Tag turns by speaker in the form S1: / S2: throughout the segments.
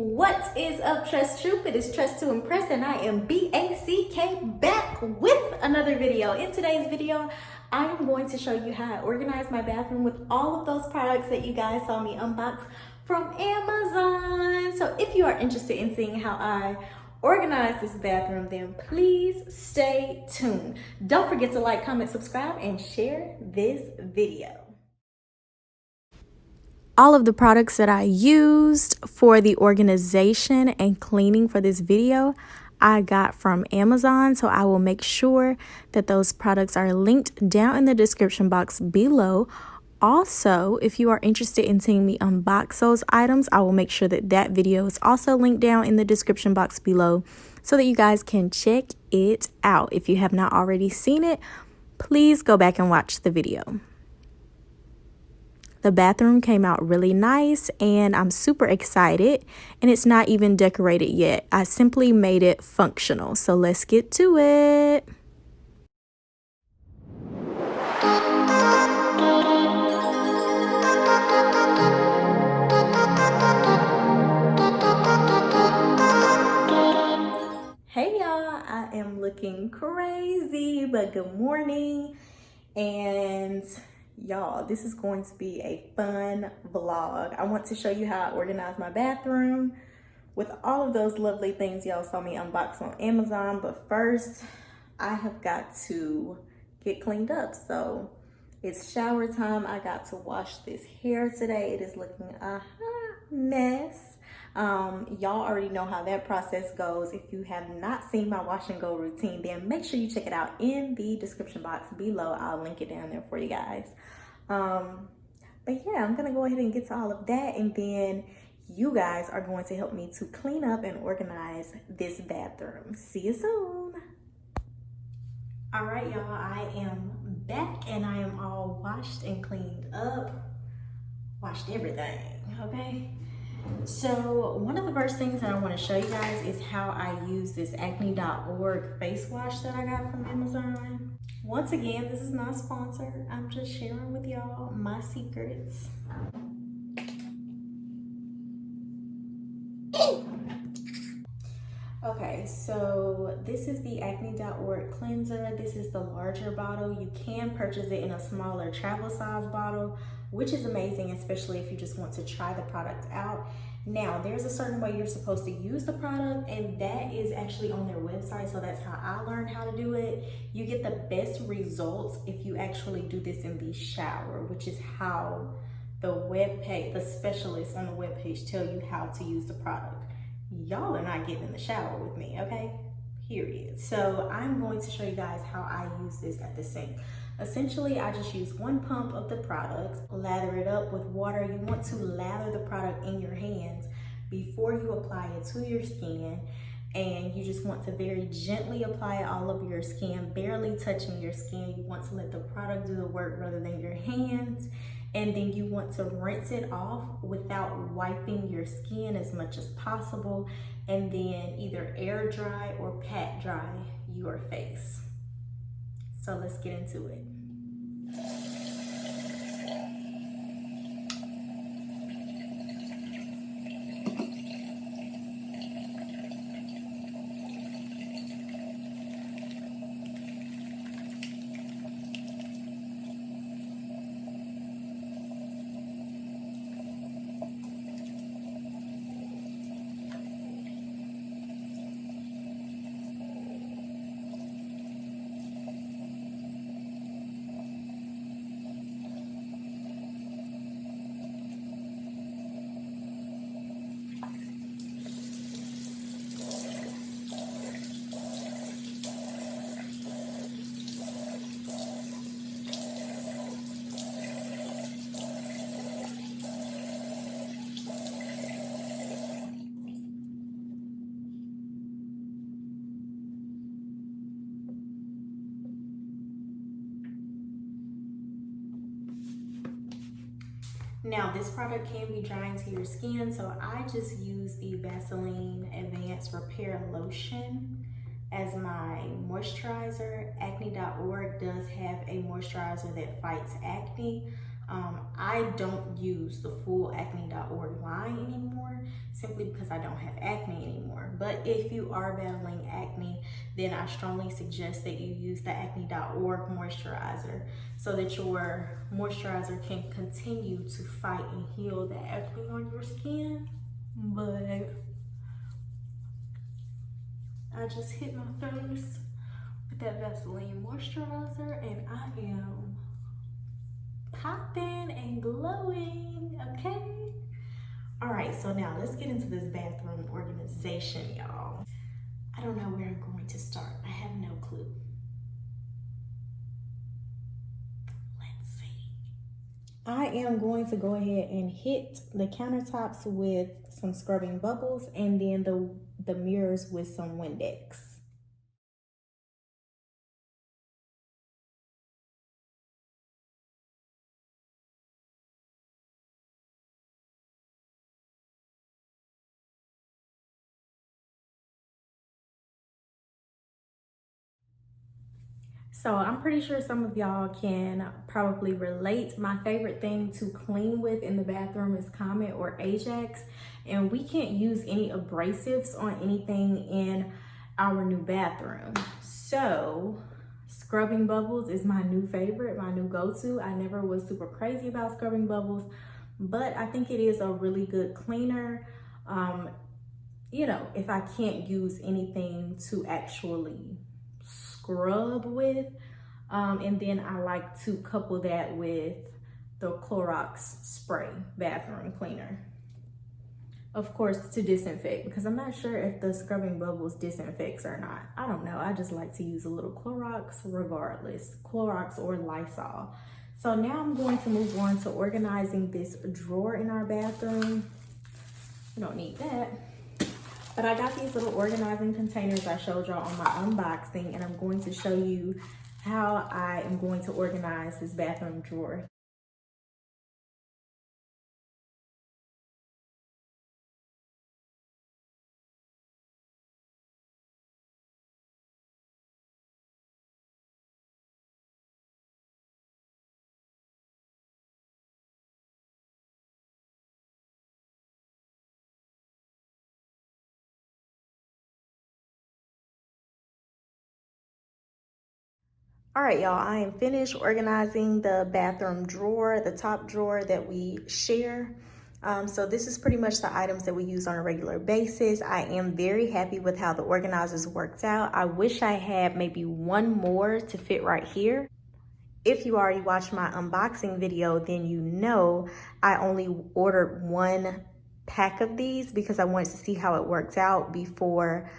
S1: What is up, Trust Troop? It is Trust to Impress, and I am BACK back with another video. In today's video, I am going to show you how I organize my bathroom with all of those products that you guys saw me unbox from Amazon. So if you are interested in seeing how I organize this bathroom, then please stay tuned. Don't forget to like, comment, subscribe, and share this video. All of the products that I used for the organization and cleaning for this video, I got from Amazon. So I will make sure that those products are linked down in the description box below. Also, if you are interested in seeing me unbox those items, I will make sure that that video is also linked down in the description box below so that you guys can check it out. If you have not already seen it, please go back and watch the video. The bathroom came out really nice and I'm super excited, and it's not even decorated yet. I simply made it functional. So let's get to it. Hey y'all, I am looking crazy, but good morning. And y'all, this is going to be a fun vlog. I want to show you how I organize my bathroom with all of those lovely things y'all saw me unbox on Amazon. But first, I have got to get cleaned up. So it's shower time. I got to wash this hair today. It is looking a hot mess. Y'all already know how that process goes. If you have not seen my wash and go routine, then make sure you check it out in the description box below. I'll link it down there for you guys. But yeah, I'm gonna go ahead and get to all of that, and then you guys are going to help me to clean up and organize this bathroom. See you soon. All right, y'all, I am back and I am all washed and cleaned up. Washed everything, okay? So one of the first things that I want to show you guys is how I use this acne.org face wash that I got from Amazon. Once again, this is not sponsored. I'm just sharing with y'all my secrets. Okay, so this is the acne.org cleanser. This is the larger bottle. You can purchase it in a smaller travel size bottle, which is amazing, especially if you just want to try the product out. Now, there's a certain way you're supposed to use the product, and that is actually on their website. So that's how I learned how to do it. You get the best results if you actually do this in the shower, which is how the webpage, the specialists on the webpage tell you how to use the product. Y'all are not getting in the shower with me, okay? Period. So I'm going to show you guys how I use this at the sink. Essentially, I just use one pump of the product, lather it up with water. You want to lather the product in your hands before you apply it to your skin. And you just want to very gently apply it all over your skin, barely touching your skin. You want to let the product do the work rather than your hands. And then you want to rinse it off without wiping your skin as much as possible. And then either air dry or pat dry your face. So let's get into it. Now, this product can be drying to your skin, so I just use the Vaseline Advanced Repair Lotion as my moisturizer. Acne.org does have a moisturizer that fights acne. I don't use the full acne.org line anymore simply because I don't have acne anymore. But if you are battling acne, then I strongly suggest that you use the acne.org moisturizer so that your moisturizer can continue to fight and heal the acne on your skin. But I just hit my face with that Vaseline moisturizer and I am popping and glowing, okay? All right, so now let's get into this bathroom organization, y'all. I don't know where I'm going to start. I have no clue. Let's see. I am going to go ahead and hit the countertops with some scrubbing bubbles and then the mirrors with some Windex. So I'm pretty sure some of y'all can probably relate. My favorite thing to clean with in the bathroom is Comet or Ajax, and we can't use any abrasives on anything in our new bathroom. So scrubbing bubbles is my new favorite, my new go-to. I never was super crazy about scrubbing bubbles, but I think it is a really good cleaner. You know, if I can't use anything to actually scrub with, and then I like to couple that with the Clorox spray bathroom cleaner, of course, to disinfect, because I'm not sure if the scrubbing bubbles disinfects or not. I don't know. I just like to use a little Clorox regardless, Clorox or Lysol. So now I'm going to move on to organizing this drawer in our bathroom. We don't need that. But I got these little organizing containers I showed y'all on my unboxing, and I'm going to show you how I am going to organize this bathroom drawer. All right, y'all, I am finished organizing the bathroom drawer, the top drawer that we share. So this is pretty much the items that we use on a regular basis. I am very happy with how the organizers worked out. I wish I had maybe one more to fit right here. If you already watched my unboxing video, then you know I only ordered one pack of these because I wanted to see how it worked out before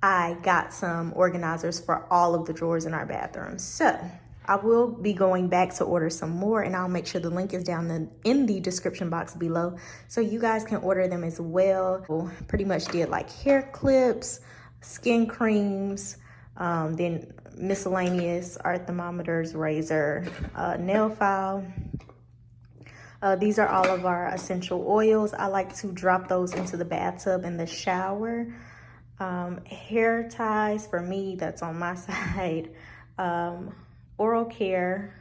S1: I got some organizers for all of the drawers in our bathroom. So I will be going back to order some more, and I'll make sure the link is down in the description box below so you guys can order them as well. Pretty much did like hair clips, skin creams, then miscellaneous, our thermometers, razor, nail file. These are all of our essential oils. I like to drop those into the bathtub and the shower. Hair ties for me, that's on my side. Oral care,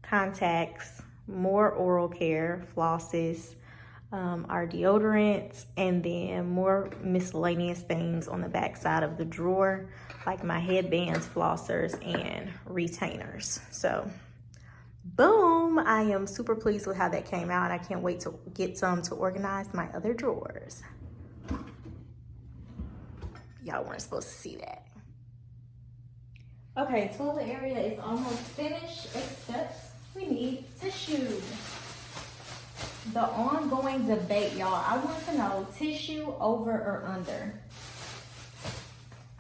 S1: contacts, more oral care, flosses, our deodorants, and then more miscellaneous things on the back side of the drawer, like my headbands, flossers, and retainers. So boom, I am super pleased with how that came out, and I can't wait to get some to organize my other drawers. Y'all weren't supposed to see that. Okay, toilet area is almost finished, except we need tissue. The ongoing debate, y'all, I want to know, tissue over or under?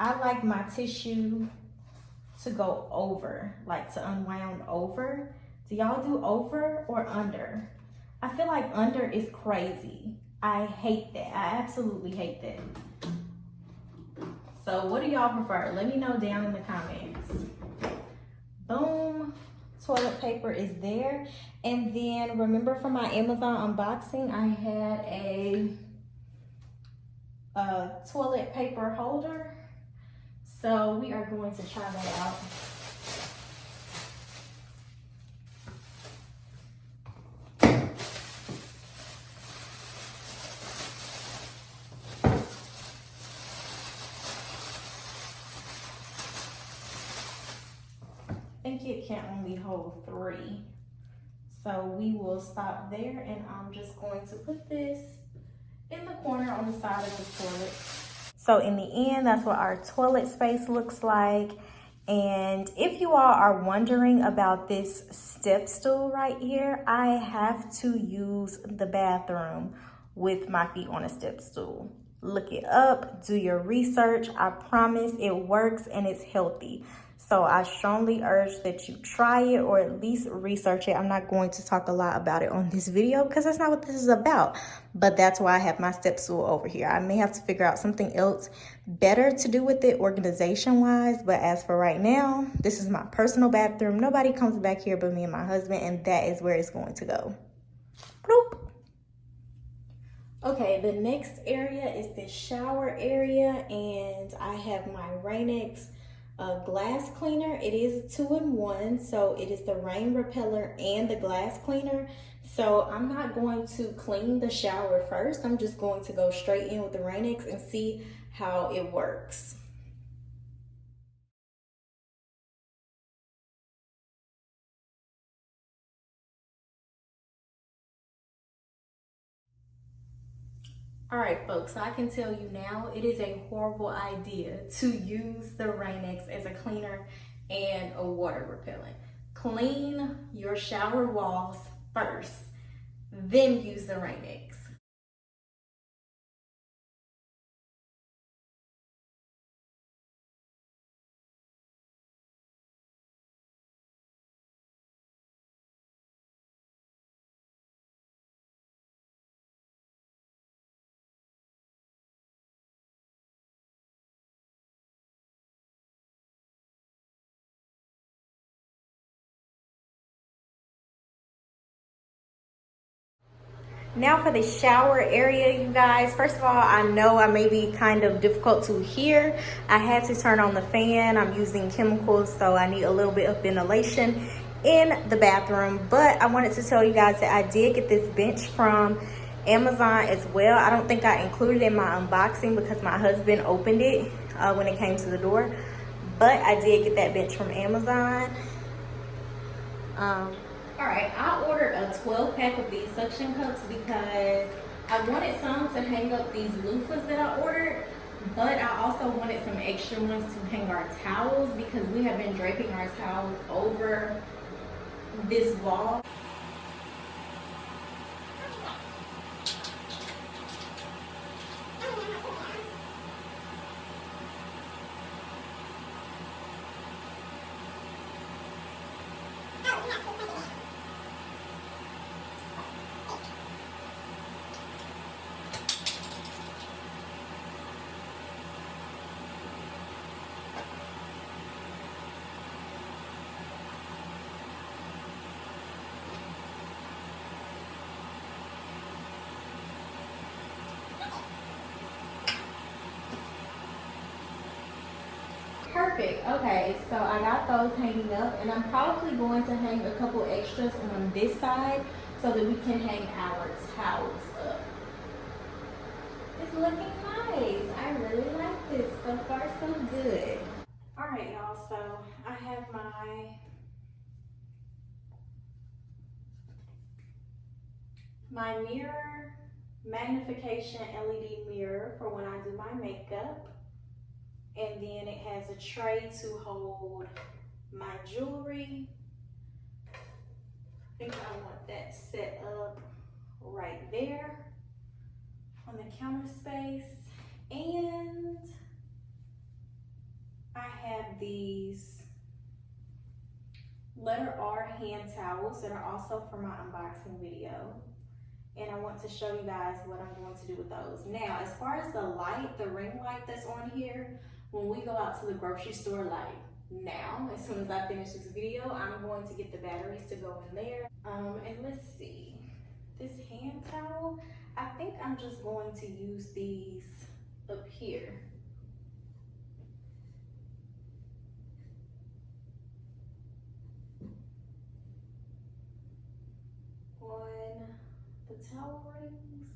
S1: I like my tissue to go over, like to unwound over. Do y'all do over or under? I feel like under is crazy. I hate that. I absolutely hate that. So what do y'all prefer? Let me know down in the comments. Boom, toilet paper is there. And then remember from my Amazon unboxing, I had a toilet paper holder. So we are going to try that out. think it can only hold 3. So we will stop there, and I'm just going to put this in the corner on the side of the toilet. So in the end, that's what our toilet space looks like. And if you all are wondering about this step stool right here, I have to use the bathroom with my feet on a step stool. Look it up, do your research. I promise it works and it's healthy. So I strongly urge that you try it or at least research it. I'm not going to talk a lot about it on this video because that's not what this is about. But that's why I have my step stool over here. I may have to figure out something else better to do with it organization-wise. But as for right now, this is my personal bathroom. Nobody comes back here but me and my husband, and that is where it's going to go. Bloop. Okay, the next area is the shower area, and I have my Rain-X glass cleaner. It is a 2-in-1, so it is the rain repeller and the glass cleaner. So I'm not going to clean the shower first. I'm just going to go straight in with the Rain-X and see how it works. All right, folks, so I can tell you now, it is a horrible idea to use the Rain-X as a cleaner and a water repellent. Clean your shower walls first, then use the Rain-X. Now for the shower area, you guys. First of all, I know I may be kind of difficult to hear. I had to turn on the fan. I'm using chemicals, so I need a little bit of ventilation in the bathroom. But I wanted to tell you guys that I did get this bench from Amazon as well. I don't think I included it in my unboxing because my husband opened it when it came to the door. But I did get that bench from Amazon. All right, I ordered a 12-pack of these suction cups because I wanted some to hang up these loofahs that I ordered, but I also wanted some extra ones to hang our towels because we have been draping our towels over this wall. Perfect. Okay, so I got those hanging up, and I'm probably going to hang a couple extras on this side so that we can hang our towels up. It's looking nice. I really like this. So far, so good. All right, y'all. So I have my mirror magnification LED mirror for when I do my makeup. And then it has a tray to hold my jewelry. I think I want that set up right there on the counter space. And I have these letter R hand towels that are also for my unboxing video. And I want to show you guys what I'm going to do with those. Now, as far as the light, the ring light that's on here, when we go out to the grocery store, like now, as soon as I finish this video, I'm going to get the batteries to go in there. And let's see, this hand towel, I think I'm just going to use these up here. On the towel rings.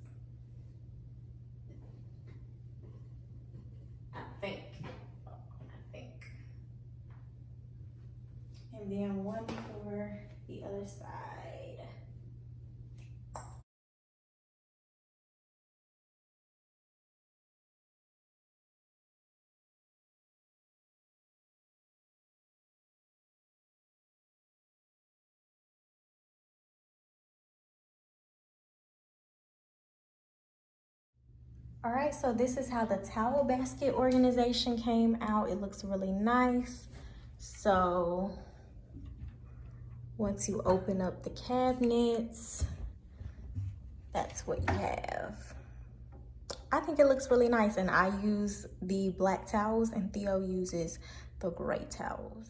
S1: I think. And and then one for the other side. All right, so this is how the towel basket organization came out. It looks really nice. So once you open up the cabinets, that's what you have. I think it looks really nice, and I use the black towels and Theo uses the gray towels.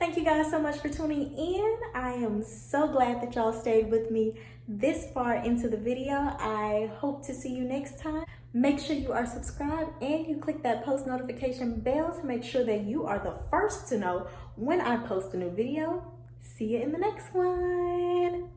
S1: Thank you guys so much for tuning in. I am so glad that y'all stayed with me this far into the video. I hope to see you next time. Make sure you are subscribed and you click that post notification bell to make sure that you are the first to know when I post a new video. See you in the next one.